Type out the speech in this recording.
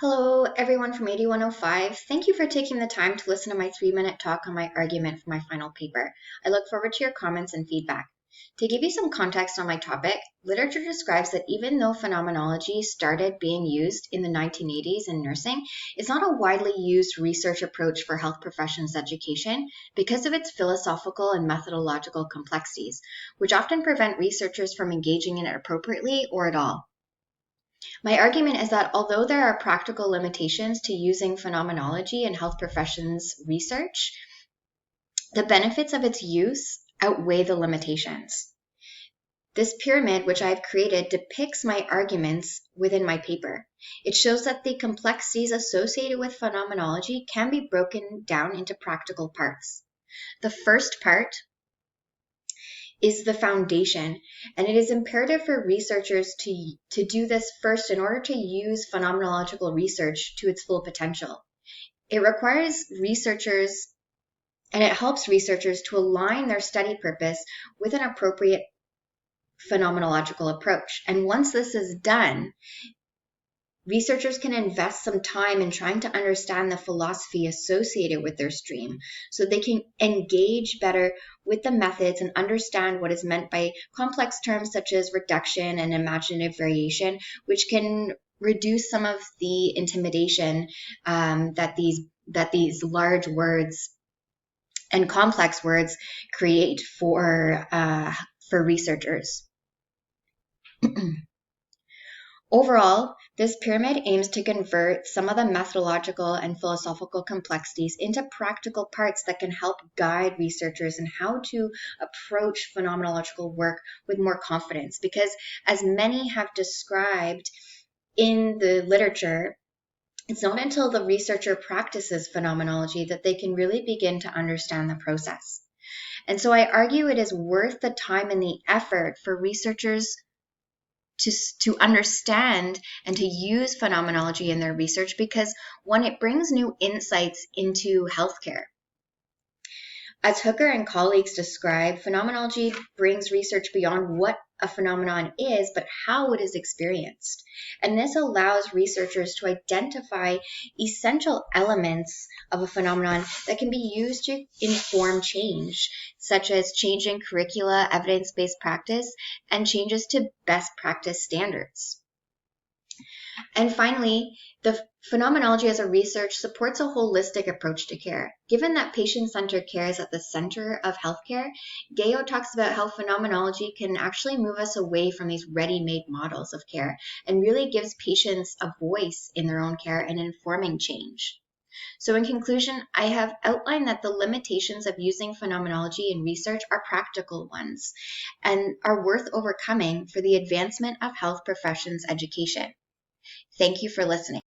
Hello, everyone from 8105. Thank you for taking the time to listen to my 3-minute talk on my argument for my final paper. I look forward to your comments and feedback. To give you some context on my topic, literature describes that even though phenomenology started being used in the 1980s in nursing, it's not a widely used research approach for health professions education because of its philosophical and methodological complexities, which often prevent researchers from engaging in it appropriately or at all. My argument is that although there are practical limitations to using phenomenology in health professions research, the benefits of its use outweigh the limitations. This pyramid, which I've created, depicts my arguments within my paper. It shows that the complexities associated with phenomenology can be broken down into practical parts. The first part is the foundation, and it is imperative for researchers to do this first in order to use phenomenological research to its full potential. It requires researchers and it helps researchers to align their study purpose with an appropriate phenomenological approach. And once this is done, researchers can invest some time in trying to understand the philosophy associated with their stream so they can engage better with the methods and understand what is meant by complex terms such as reduction and imaginative variation, which can reduce some of the intimidation that these large words and complex words create for researchers. Overall, this pyramid aims to convert some of the methodological and philosophical complexities into practical parts that can help guide researchers in how to approach phenomenological work with more confidence. Because as many have described in the literature, it's not until the researcher practices phenomenology that they can really begin to understand the process. And so I argue it is worth the time and the effort for researchers to understand and to use phenomenology in their research, because one, it brings new insights into healthcare. As Hooker and colleagues describe, phenomenology brings research beyond what a phenomenon is, but how it is experienced. And this allows researchers to identify essential elements of a phenomenon that can be used to inform change, such as changing curricula, evidence-based practice, and changes to best practice standards. And finally, the phenomenology as a research supports a holistic approach to care. Given that patient-centered care is at the center of healthcare, Gayo talks about how phenomenology can actually move us away from these ready-made models of care and really gives patients a voice in their own care and informing change. So in conclusion, I have outlined that the limitations of using phenomenology in research are practical ones and are worth overcoming for the advancement of health professions education. Thank you for listening.